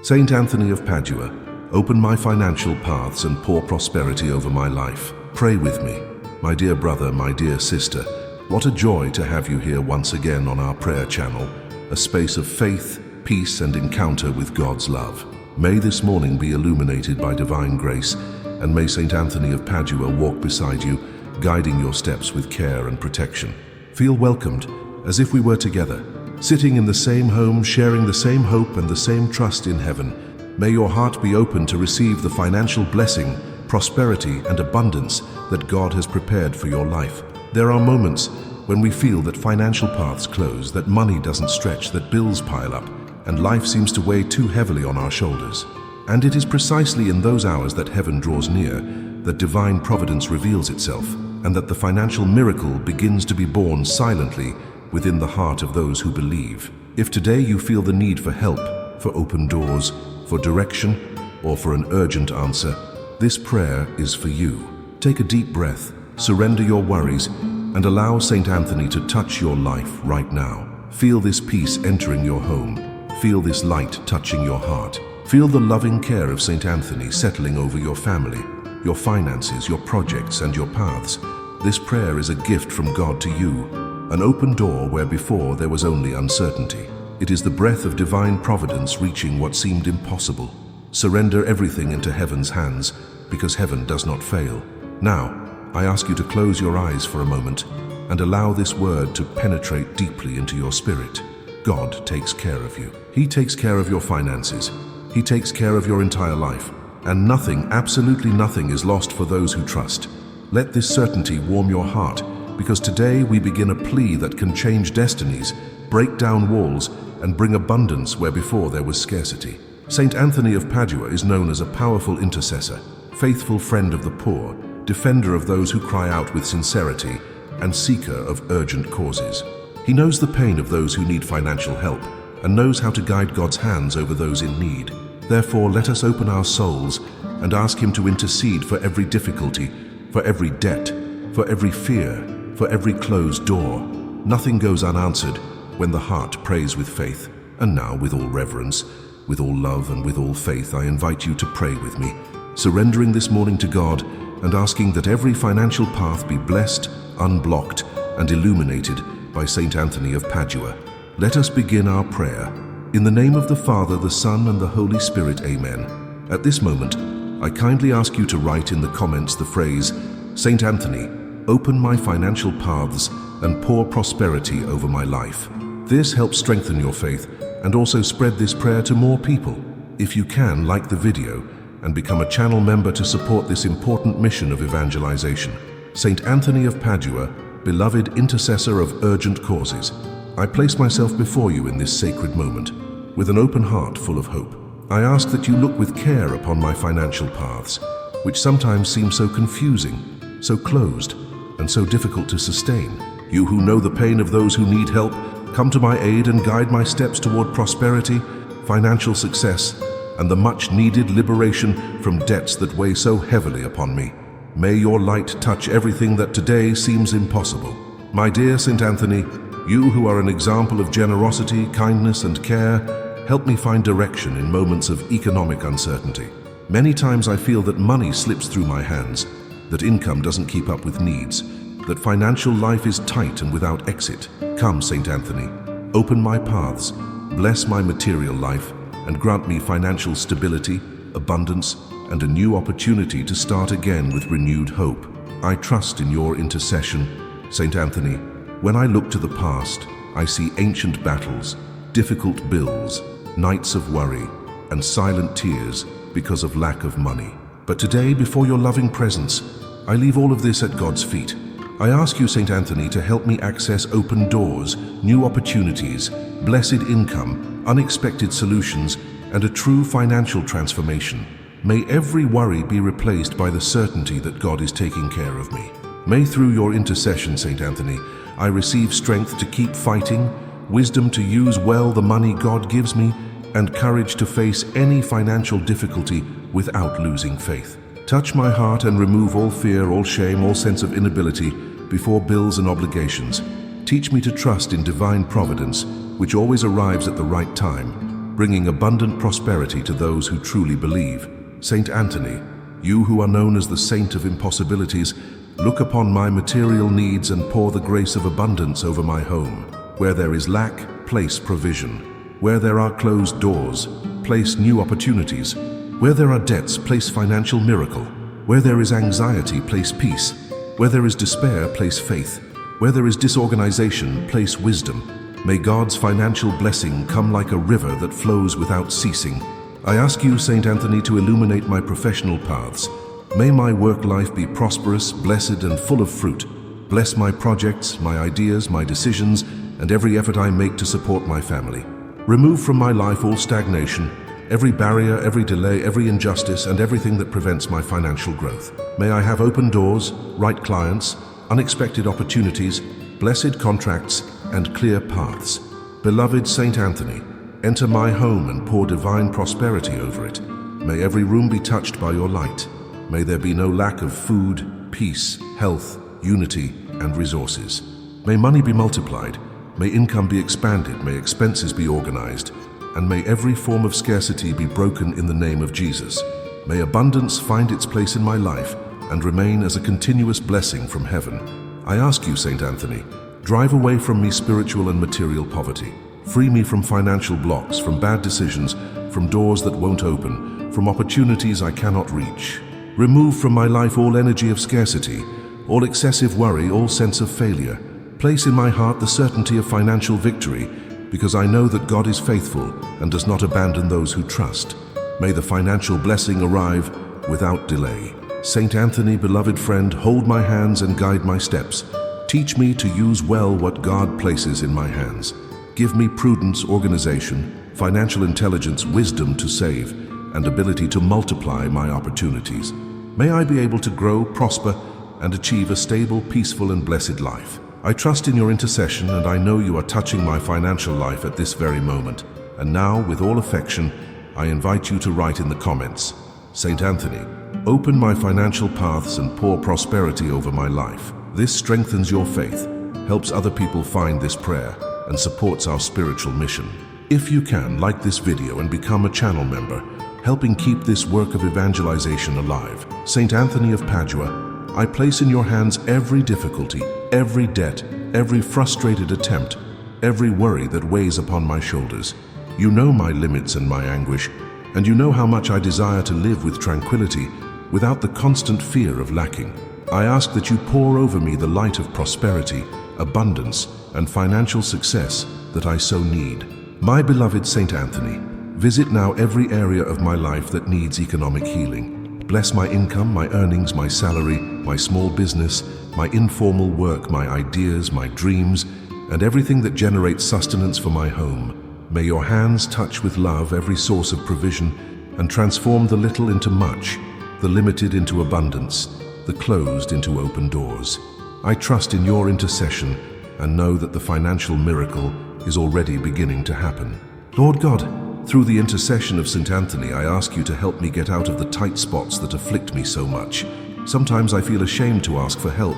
Saint Anthony of Padua, open my financial paths and pour prosperity over my life. Pray with me. My dear brother, my dear sister, what a joy to have you here once again on our prayer channel, a space of faith, peace, and encounter with God's love. May this morning be illuminated by divine grace, and may Saint Anthony of Padua walk beside you, guiding your steps with care and protection. Feel welcomed, as if we were together, sitting in the same home, sharing the same hope and the same trust in heaven. May your heart be open to receive the financial blessing, prosperity, and abundance that God has prepared for your life. There are moments when we feel that financial paths close, that money doesn't stretch, that bills pile up, and life seems to weigh too heavily on our shoulders. And it is precisely in those hours that heaven draws near, that divine providence reveals itself, and that the financial miracle begins to be born silently within the heart of those who believe. If today you feel the need for help, for open doors, for direction, or for an urgent answer, this prayer is for you. Take a deep breath, surrender your worries, and allow Saint Anthony to touch your life right now. Feel this peace entering your home. Feel this light touching your heart. Feel the loving care of Saint Anthony settling over your family, your finances, your projects, and your paths. This prayer is a gift from God to you, an open door where before there was only uncertainty. It is the breath of divine providence reaching what seemed impossible. Surrender everything into heaven's hands, because heaven does not fail. Now, I ask you to close your eyes for a moment and allow this word to penetrate deeply into your spirit. God takes care of you. He takes care of your finances. He takes care of your entire life. And nothing, absolutely nothing, is lost for those who trust. Let this certainty warm your heart, because today we begin a plea that can change destinies, break down walls, and bring abundance where before there was scarcity. Saint Anthony of Padua is known as a powerful intercessor, faithful friend of the poor, defender of those who cry out with sincerity, and seeker of urgent causes. He knows the pain of those who need financial help and knows how to guide God's hands over those in need. Therefore, let us open our souls and ask Him to intercede for every difficulty, for every debt, for every fear, for every closed door. Nothing goes unanswered when the heart prays with faith. And now, with all reverence, with all love, and with all faith, I invite you to pray with me, surrendering this morning to God and asking that every financial path be blessed, unblocked, and illuminated by Saint Anthony of Padua. Let us begin our prayer. In the name of the Father, the Son, and the Holy Spirit, Amen. At this moment, I kindly ask you to write in the comments the phrase, Saint Anthony, open my financial paths and pour prosperity over my life. This helps strengthen your faith and also spread this prayer to more people. If you can, like the video and become a channel member to support this important mission of evangelization. Saint Anthony of Padua, beloved intercessor of urgent causes, I place myself before you in this sacred moment, with an open heart full of hope. I ask that you look with care upon my financial paths, which sometimes seem so confusing, so closed, and so difficult to sustain. You who know the pain of those who need help, come to my aid and guide my steps toward prosperity, financial success, and the much-needed liberation from debts that weigh so heavily upon me. May your light touch everything that today seems impossible. My dear Saint Anthony, you who are an example of generosity, kindness, and care, help me find direction in moments of economic uncertainty. Many times I feel that money slips through my hands, that income doesn't keep up with needs, that financial life is tight and without exit. Come, Saint Anthony, open my paths, bless my material life, and grant me financial stability, abundance, and a new opportunity to start again with renewed hope. I trust in your intercession, Saint Anthony. When I look to the past, I see ancient battles, difficult bills, nights of worry, and silent tears because of lack of money. But today, before your loving presence, I leave all of this at God's feet. I ask you, Saint Anthony, to help me access open doors, new opportunities, blessed income, unexpected solutions, and a true financial transformation. May every worry be replaced by the certainty that God is taking care of me. May through your intercession, Saint Anthony, I receive strength to keep fighting, wisdom to use well the money God gives me, and courage to face any financial difficulty without losing faith. Touch my heart and remove all fear, all shame, all sense of inability before bills and obligations. Teach me to trust in divine providence, which always arrives at the right time. bringing abundant prosperity to those who truly believe. Saint Anthony, you who are known as the Saint of Impossibilities, look upon my material needs and pour the grace of abundance over my home. Where there is lack, place provision. Where there are closed doors, place new opportunities. Where there are debts, place financial miracle. Where there is anxiety, place peace. Where there is despair, place faith. Where there is disorganization, place wisdom. May God's financial blessing come like a river that flows without ceasing. I ask you, Saint Anthony, to illuminate my professional paths. May my work life be prosperous, blessed, and full of fruit. Bless my projects, my ideas, my decisions, and every effort I make to support my family. Remove from my life all stagnation, every barrier, every delay, every injustice, and everything that prevents my financial growth. May I have open doors, right clients, unexpected opportunities, blessed contracts, and clear paths. Beloved Saint Anthony, enter my home and pour divine prosperity over it. May every room be touched by your light. May there be no lack of food, peace, health, unity, and resources. May money be multiplied, may income be expanded, may expenses be organized, and may every form of scarcity be broken in the name of Jesus. May abundance find its place in my life and remain as a continuous blessing from heaven. I ask you, Saint Anthony, drive away from me spiritual and material poverty. Free me from financial blocks, from bad decisions, from doors that won't open, from opportunities I cannot reach. Remove from my life all energy of scarcity, all excessive worry, all sense of failure. Place in my heart the certainty of financial victory, because I know that God is faithful and does not abandon those who trust. May the financial blessing arrive without delay. Saint Anthony, beloved friend, hold my hands and guide my steps. Teach me to use well what God places in my hands. Give me prudence, organization, financial intelligence, wisdom to save, and ability to multiply my opportunities. May I be able to grow, prosper, and achieve a stable, peaceful, and blessed life. I trust in your intercession, and I know you are touching my financial life at this very moment. And now, with all affection, I invite you to write in the comments, Saint Anthony, open my financial paths and pour prosperity over my life. This strengthens your faith, helps other people find this prayer, and supports our spiritual mission. If you can, like this video and become a channel member, helping keep this work of evangelization alive. Saint Anthony of Padua, I place in your hands every difficulty, every debt, every frustrated attempt, every worry that weighs upon my shoulders. You know my limits and my anguish, and you know how much I desire to live with tranquility, without the constant fear of lacking. I ask that you pour over me the light of prosperity, abundance, and financial success that I so need. My beloved Saint Anthony, visit now every area of my life that needs economic healing. Bless my income, my earnings, my salary, my small business, my informal work, my ideas, my dreams, and everything that generates sustenance for my home. May your hands touch with love every source of provision and transform the little into much, the limited into abundance, the closed into open doors. I trust in your intercession and know that the financial miracle is already beginning to happen. Lord God, through the intercession of St. Anthony, I ask you to help me get out of the tight spots that afflict me so much. Sometimes I feel ashamed to ask for help,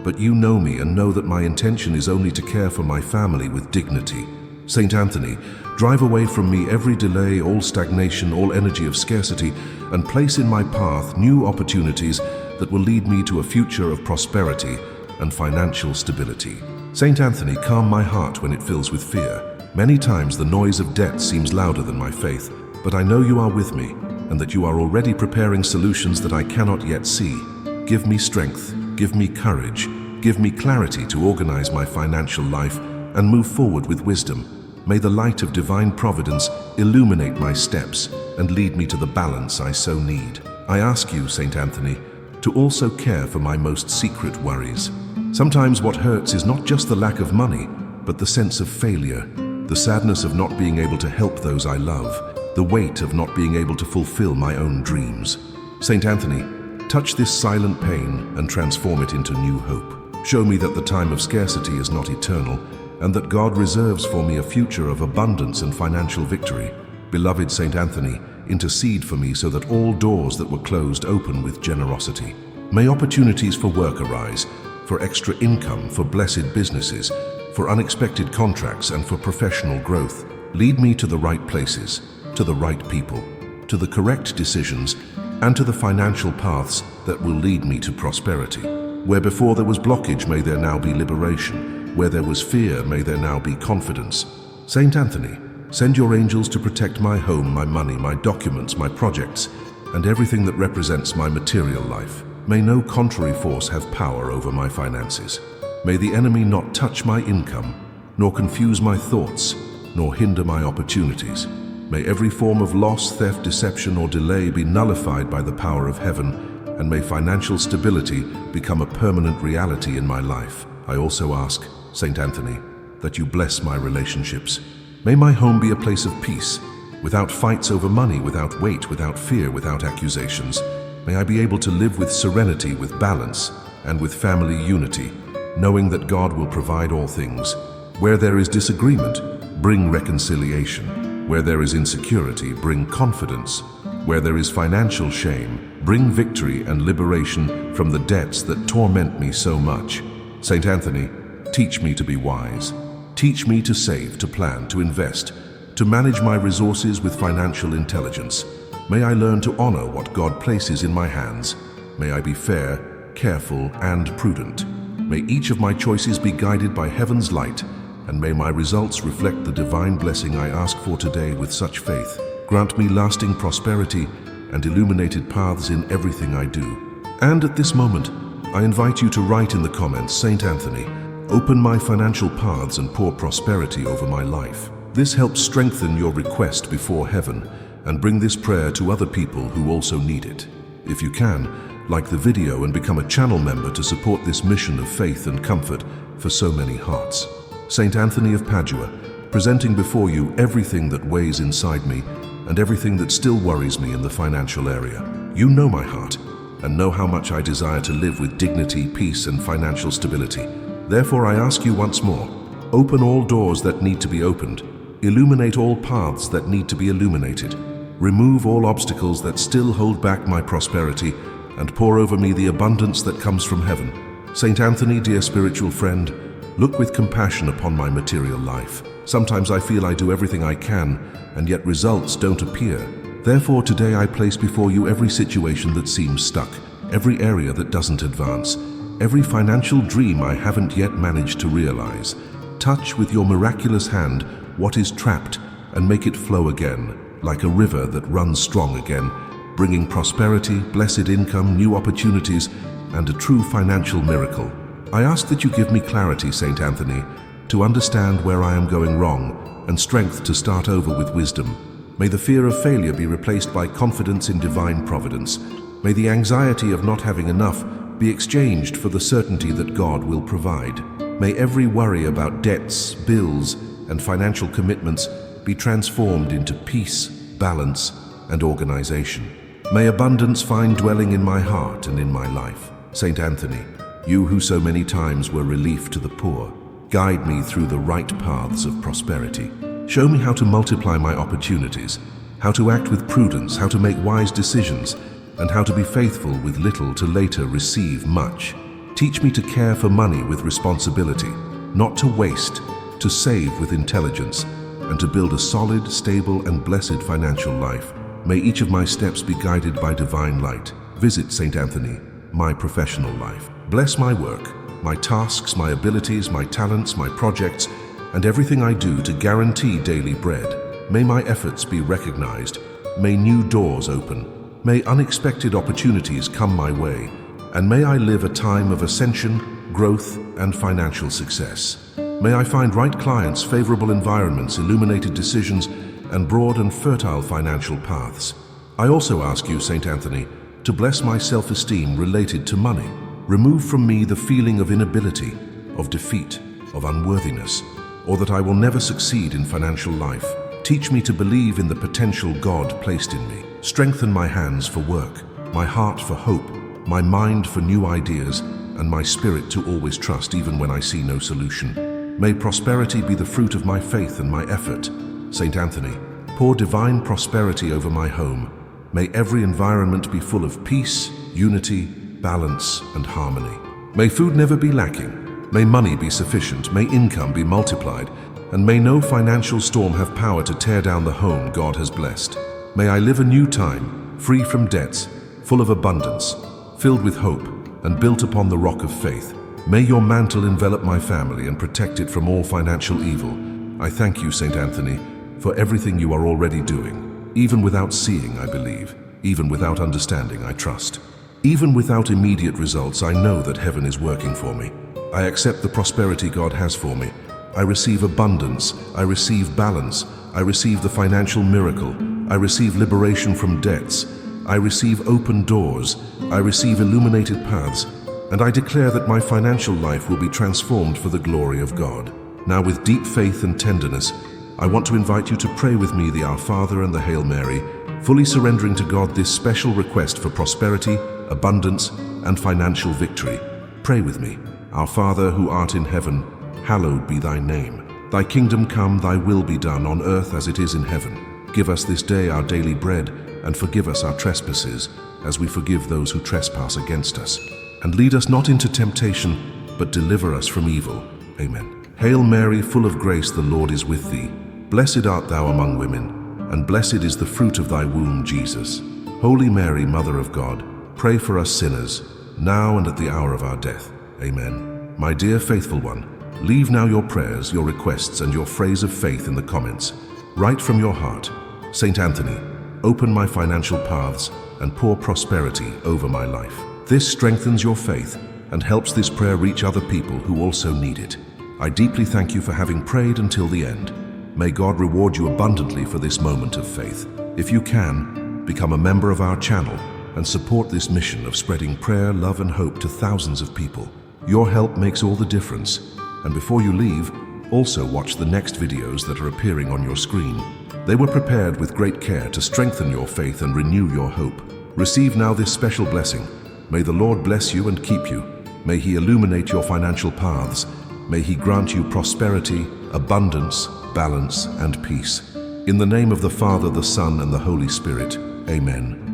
but you know me and know that my intention is only to care for my family with dignity. St. Anthony, drive away from me every delay, all stagnation, all energy of scarcity, and place in my path new opportunities that will lead me to a future of prosperity and financial stability. St. Anthony, calm my heart when it fills with fear. Many times the noise of debt seems louder than my faith, but I know you are with me and that you are already preparing solutions that I cannot yet see. Give me strength, give me courage, give me clarity to organize my financial life and move forward with wisdom. May the light of divine providence illuminate my steps and lead me to the balance I so need. I ask you, St. Anthony, to also care for my most secret worries. Sometimes what hurts is not just the lack of money, but the sense of failure, the sadness of not being able to help those I love, the weight of not being able to fulfill my own dreams. St. Anthony, touch this silent pain and transform it into new hope. Show me that the time of scarcity is not eternal, and that God reserves for me a future of abundance and financial victory. Beloved St. Anthony, intercede for me so that all doors that were closed open with generosity. May opportunities for work arise, for extra income, for blessed businesses, for unexpected contracts, and for professional growth. Lead me to the right places, to the right people, to the correct decisions, and to the financial paths that will lead me to prosperity. Where before there was blockage, may there now be liberation. Where there was fear, may there now be confidence. Saint Anthony, send your angels to protect my home, my money, my documents, my projects, and everything that represents my material life. May no contrary force have power over my finances. May the enemy not touch my income, nor confuse my thoughts, nor hinder my opportunities. May every form of loss, theft, deception, or delay be nullified by the power of heaven, and may financial stability become a permanent reality in my life. I also ask, Saint Anthony, that you bless my relationships. May my home be a place of peace, without fights over money, without weight, without fear, without accusations. May I be able to live with serenity, with balance, and with family unity, knowing that God will provide all things. Where there is disagreement, bring reconciliation. Where there is insecurity, bring confidence. Where there is financial shame, bring victory and liberation from the debts that torment me so much. Saint Anthony, teach me to be wise. Teach me to save, to plan, to invest, to manage my resources with financial intelligence. May I learn to honor what God places in my hands. May I be fair, careful, and prudent. May each of my choices be guided by heaven's light, and may my results reflect the divine blessing I ask for today with such faith. Grant me lasting prosperity and illuminated paths in everything I do. And at this moment, I invite you to write in the comments, Saint Anthony, open my financial paths and pour prosperity over my life. This helps strengthen your request before heaven and bring this prayer to other people who also need it. If you can, like the video and become a channel member to support this mission of faith and comfort for so many hearts. Saint Anthony of Padua, presenting before you everything that weighs inside me and everything that still worries me in the financial area. You know my heart and know how much I desire to live with dignity, peace, and financial stability. Therefore, I ask you once more, open all doors that need to be opened, illuminate all paths that need to be illuminated, remove all obstacles that still hold back my prosperity, and pour over me the abundance that comes from heaven. Saint Anthony, dear spiritual friend, look with compassion upon my material life. Sometimes I feel I do everything I can, and yet results don't appear. Therefore, today I place before you every situation that seems stuck, every area that doesn't advance, every financial dream I haven't yet managed to realize. Touch with your miraculous hand what is trapped and make it flow again, like a river that runs strong again, bringing prosperity, blessed income, new opportunities, and a true financial miracle. I ask that you give me clarity, Saint Anthony, to understand where I am going wrong and strength to start over with wisdom. May the fear of failure be replaced by confidence in divine providence. May the anxiety of not having enough be exchanged for the certainty that God will provide. May every worry about debts, bills, and financial commitments be transformed into peace, balance, and organization. May abundance find dwelling in my heart and in my life. Saint Anthony, you who so many times were relief to the poor, guide me through the right paths of prosperity. Show me how to multiply my opportunities, how to act with prudence, how to make wise decisions, and how to be faithful with little to later receive much. Teach me to care for money with responsibility, not to waste, to save with intelligence, and to build a solid, stable, and blessed financial life. May each of my steps be guided by divine light. Visit Saint Anthony, my professional life. Bless my work, my tasks, my abilities, my talents, my projects, and everything I do to guarantee daily bread. May my efforts be recognized. May new doors open. May unexpected opportunities come my way. And may I live a time of ascension, growth, and financial success. May I find right clients, favorable environments, illuminated decisions, and broad and fertile financial paths. I also ask you, Saint Anthony, to bless my self-esteem related to money. Remove from me the feeling of inability, of defeat, of unworthiness, or that I will never succeed in financial life. Teach me to believe in the potential God placed in me. Strengthen my hands for work, my heart for hope, my mind for new ideas, and my spirit to always trust even when I see no solution. May prosperity be the fruit of my faith and my effort. Saint Anthony, pour divine prosperity over my home. May every environment be full of peace, unity, balance, and harmony. May food never be lacking. May money be sufficient. May income be multiplied. and may no financial storm have power to tear down the home God has blessed. May I live a new time, free from debts, full of abundance, filled with hope, and built upon the rock of faith. May your mantle envelop my family and protect it from all financial evil. I thank you, St. Anthony, for everything you are already doing. Even without seeing, I believe. Even without understanding, I trust. Even without immediate results, I know that heaven is working for me. I accept the prosperity God has for me. I receive abundance. I receive balance. I receive the financial miracle. I receive liberation from debts. I receive open doors. I receive illuminated paths. And I declare that my financial life will be transformed for the glory of God. Now, with deep faith and tenderness, I want to invite you to pray with me the Our Father and the Hail Mary, fully surrendering to God this special request for prosperity, abundance, and financial victory. Pray with me. Our Father, who art in heaven, hallowed be thy name. Thy kingdom come, thy will be done on earth as it is in heaven. Give us this day our daily bread, and forgive us our trespasses, as we forgive those who trespass against us. And lead us not into temptation, but deliver us from evil. Amen. Hail Mary, full of grace, the Lord is with thee. Blessed art thou among women, and blessed is the fruit of thy womb, Jesus. Holy Mary, Mother of God, pray for us sinners, now and at the hour of our death. Amen. My dear faithful one, leave now your prayers, your requests, and your phrase of faith in the comments. Write from your heart. St. Anthony, open my financial paths and pour prosperity over my life. This strengthens your faith and helps this prayer reach other people who also need it. I deeply thank you for having prayed until the end. May God reward you abundantly for this moment of faith. If you can, become a member of our channel and support this mission of spreading prayer, love, and hope to thousands of people. Your help makes all the difference. And before you leave, also watch the next videos that are appearing on your screen. They were prepared with great care to strengthen your faith and renew your hope. Receive now this special blessing. May the Lord bless you and keep you. May He illuminate your financial paths. May He grant you prosperity, abundance, balance, and peace. In the name of the Father, the Son, and the Holy Spirit. Amen.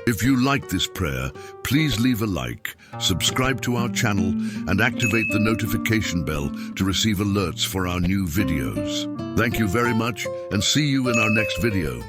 If you like this prayer, please leave a like, subscribe to our channel, and activate the notification bell to receive alerts for our new videos. Thank you very much, and see you in our next video.